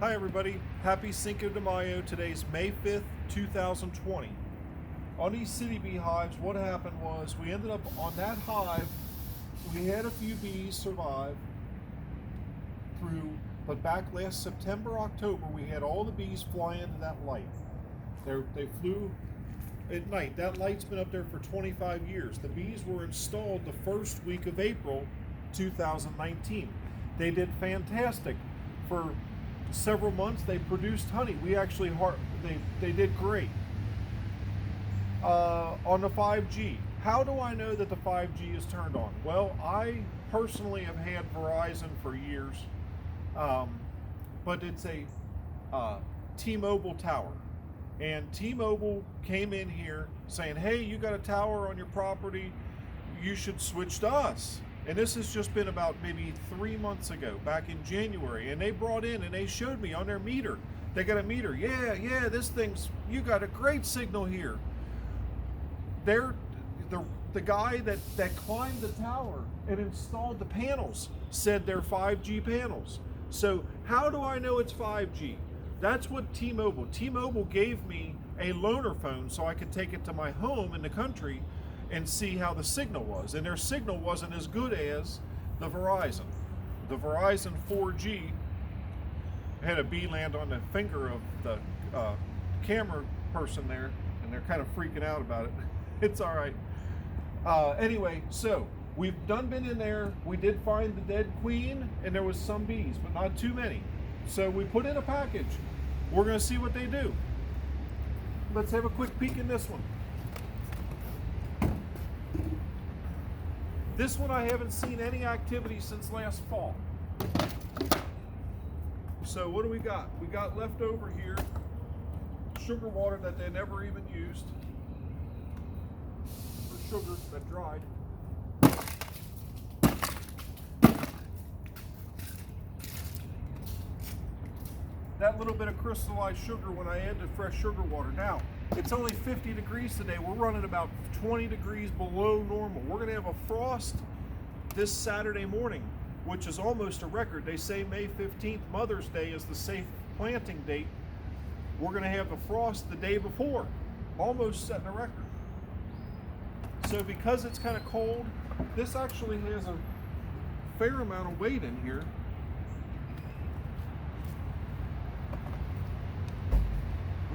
Hi everybody, happy Cinco de Mayo. Today's May 5th, 2020. On these city bee hives, what happened was we ended up on that hive, we had a few bees survive through, but back last September, October, we had all the bees fly into that light. They flew at night. That light's been up there for 25 years. The bees were installed the first week of April 2019. They did fantastic. For several months they produced honey. They did great. On the 5G, how do I know that the 5G is turned on? Well, I personally have had Verizon for years, but it's a T-Mobile tower. And T-Mobile came in here saying, hey, you got a tower on your property, you should switch to us. And this has just been about maybe 3 months ago, back in January. And they brought in and they showed me on their meter. They got a meter. Yeah, this thing's, you got a great signal here. The guy that climbed the tower and installed the panels said they're 5G panels. So how do I know it's 5G? That's what T-Mobile gave me a loaner phone so I could take it to my home in the country and see how the signal was. And their signal wasn't as good as the Verizon. The Verizon 4G had a bee land on the finger of the camera person there, and they're kind of freaking out about it. It's all right. Anyway, so we've been in there. We did find the dead queen, and there was some bees, but not too many. So we put in a package. We're going to see what they do. Let's have a quick peek in this one. This one I haven't seen any activity since last fall. So what do we got? We got left over here sugar water that they never even used, or sugar that dried. That little bit of crystallized sugar when I add the fresh sugar water. Now, it's only 50 degrees today. We're running about 20 degrees below normal. We're going to have a frost this Saturday morning, which is almost a record. They say May 15th, Mother's Day, is the safe planting date. We're going to have a frost the day before, almost setting a record. So because it's kind of cold, this actually has a fair amount of weight in here.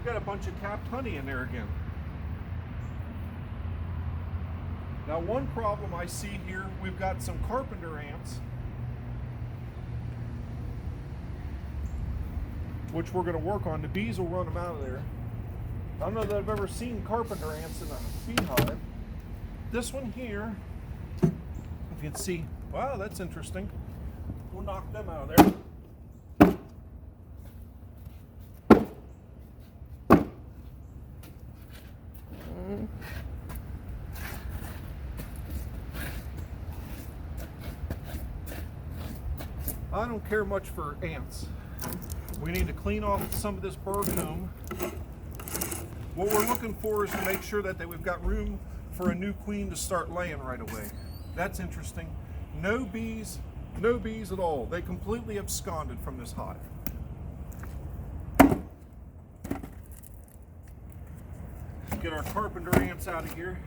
Got a bunch of capped honey in there again. Now, one problem I see here, we've got some carpenter ants, which we're going to work on. The bees will run them out of there. I don't know that I've ever seen carpenter ants in a beehive. This one here, if you can see, wow, that's interesting. We'll knock them out of there. I don't care much for ants. We need to clean off some of this burr comb. What we're looking for is to make sure that we've got room for a new queen to start laying right away. That's interesting. No bees at all. They completely absconded from this hive. Get our carpenter ants out of here.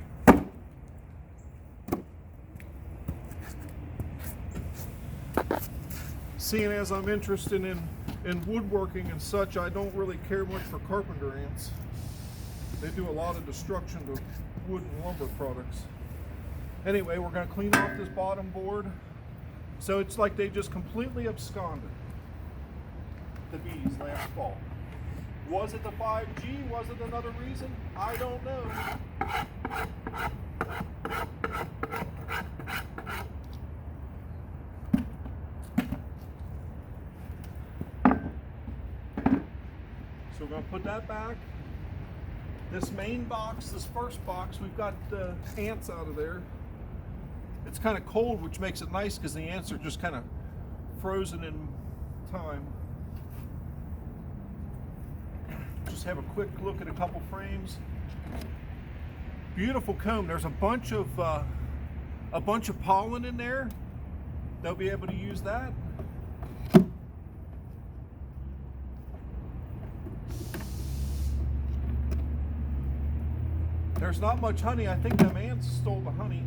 Seeing as I'm interested in woodworking and such, I don't really care much for carpenter ants. They do a lot of destruction to wood and lumber products. Anyway, we're going to clean off this bottom board. So it's like they just completely absconded, the bees, last fall. Was it the 5G? Was it another reason? I don't know. So we're going to put that back. This main box, this first box, we've got ants out of there. It's kind of cold, which makes it nice because the ants are just kind of frozen in time. Just have a quick look at a couple frames. Beautiful comb. There's a bunch of pollen in there. They'll be able to use that. There's not much honey. I think them ants stole the honey.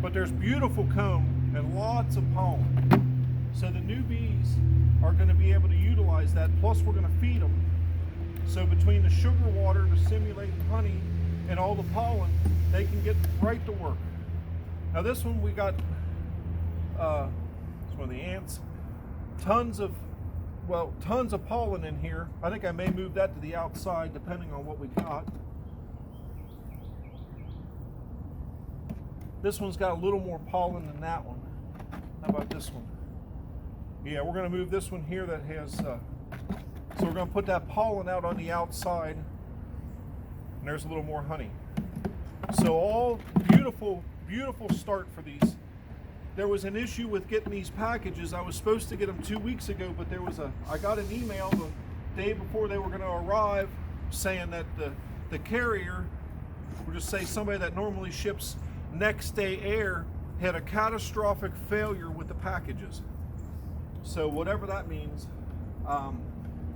But there's beautiful comb and lots of pollen. So the new bees are going to be able to utilize that. Plus we're going to feed them. So between the sugar water to simulate the honey and all the pollen, they can get right to work. Now this one we got, it's one of the ants, tons of pollen in here. I think I may move that to the outside depending on what we got. This one's got a little more pollen than that one. How about this one? Yeah, we're going to move this one here that has, so we're going to put that pollen out on the outside, and there's a little more honey. So all beautiful, beautiful start for these. There was an issue with getting these packages. I was supposed to get them 2 weeks ago, but I got an email the day before they were going to arrive saying that the carrier, we'll just say somebody that normally ships next day air, had a catastrophic failure with the packages. So whatever that means,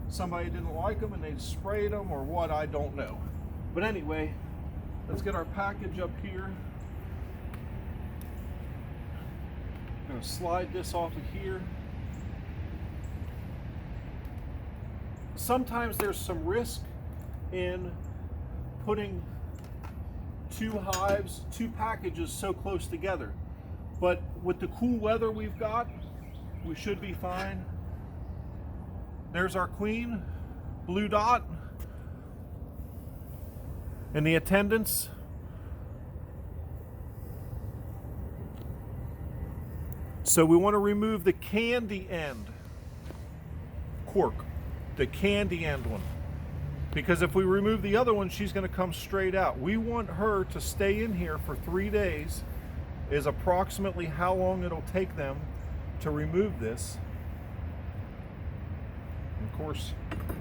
somebody didn't like them and they sprayed them or what, I don't know. But anyway, let's get our package up here. I'm going to slide this off of here. Sometimes there's some risk in putting two packages so close together. But with the cool weather we've got, we should be fine. There's our queen, blue dot, and the attendants. So we want to remove the candy end cork, the candy end one. Because if we remove the other one, she's going to come straight out. We want her to stay in here for 3 days, is approximately how long it'll take them to remove this. And of course,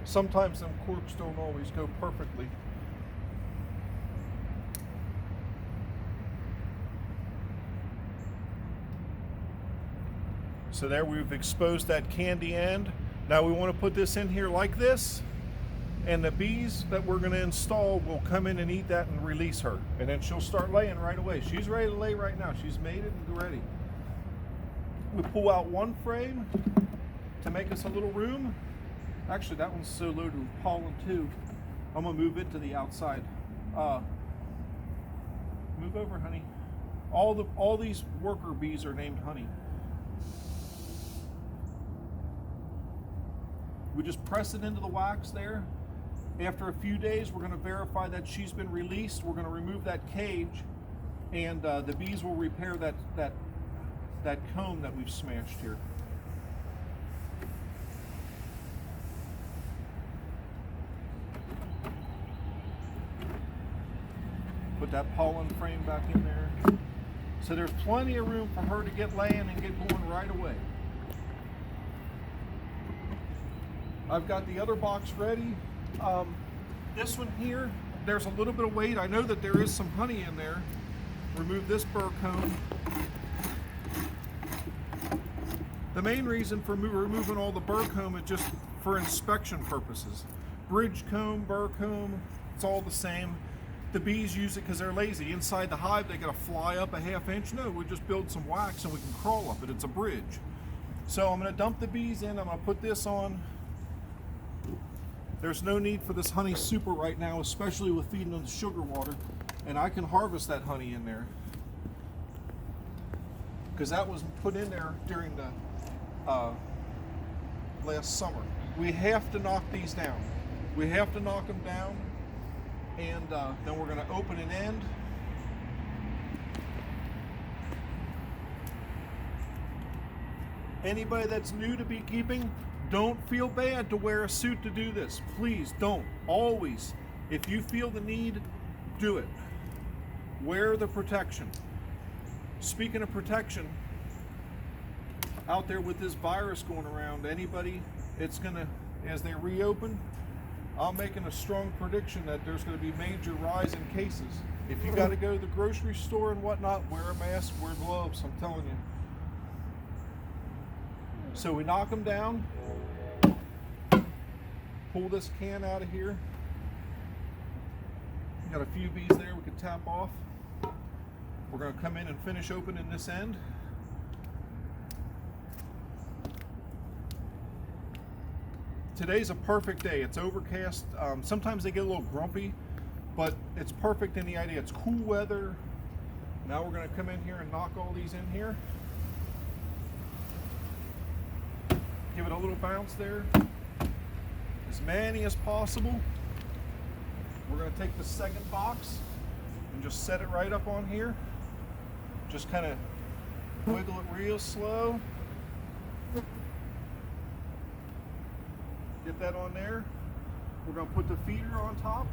sometimes them corks don't always go perfectly. So there we've exposed that candy end. Now we want to put this in here like this, and the bees that we're going to install will come in and eat that and release her. And then she'll start laying right away. She's ready to lay right now. She's made it and ready. We pull out one frame to make us a little room. Actually, that one's so loaded with pollen too. I'm going to move it to the outside. Move over, honey. All these worker bees are named Honey. We just press it into the wax there. After a few days, we're going to verify that she's been released. We're going to remove that cage, and the bees will repair that comb that we've smashed here. Put that pollen frame back in there. So there's plenty of room for her to get laying and get going right away. I've got the other box ready. This one here, there's a little bit of weight. I know that there is some honey in there. Remove this burr comb. The main reason for removing all the burr comb is just for inspection purposes. Bridge comb, burr comb, it's all the same. The bees use it because they're lazy. Inside the hive, they gotta fly up a ½ inch. No, we just build some wax and we can crawl up it. It's a bridge. So I'm gonna dump the bees in. I'm gonna put this on. There's no need for this honey super right now, especially with feeding them the sugar water. And I can harvest that honey in there, because that was put in there during the last summer. We have to knock these down. We have to knock them down, and then we're going to open an end. Anybody that's new to beekeeping, don't feel bad to wear a suit to do this. Please don't. Always, if you feel the need, do it. Wear the protection. Speaking of protection, out there with this virus going around, anybody, it's gonna, as they reopen, I'm making a strong prediction that there's gonna be major rise in cases. If you gotta go to the grocery store and whatnot, wear a mask, wear gloves, I'm telling you. So we knock them down, pull this can out of here, Got a few bees there we can tap off. We're going to come in and finish opening this end. Today's a perfect day. It's overcast. Sometimes they get a little grumpy, but it's perfect in the idea. It's cool weather. Now we're going to come in here and knock all these in here. Give it a little bounce there. As many as possible. We're going to take the second box and just set it right up on here. Just kind of wiggle it real slow. Get that on there. We're going to put the feeder on top.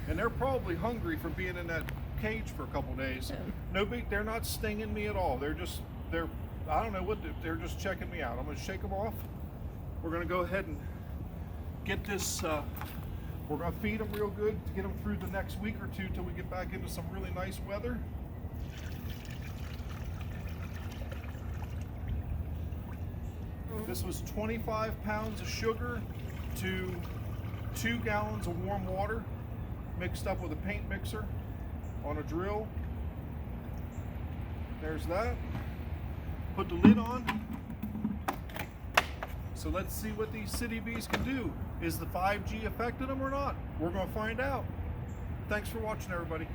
And they're probably hungry from being in that cage for a couple days. No big, they're not stinging me at all. They're I don't know what, they're just checking me out. I'm going to shake them off. We're going to go ahead and get this, we're going to feed them real good to get them through the next week or two till we get back into some really nice weather. This was 25 pounds of sugar to 2 gallons of warm water mixed up with a paint mixer on a drill. There's that. Put the lid on. So let's see what these city bees can do. Is the 5G affecting them or not? We're going to find out. Thanks for watching, everybody.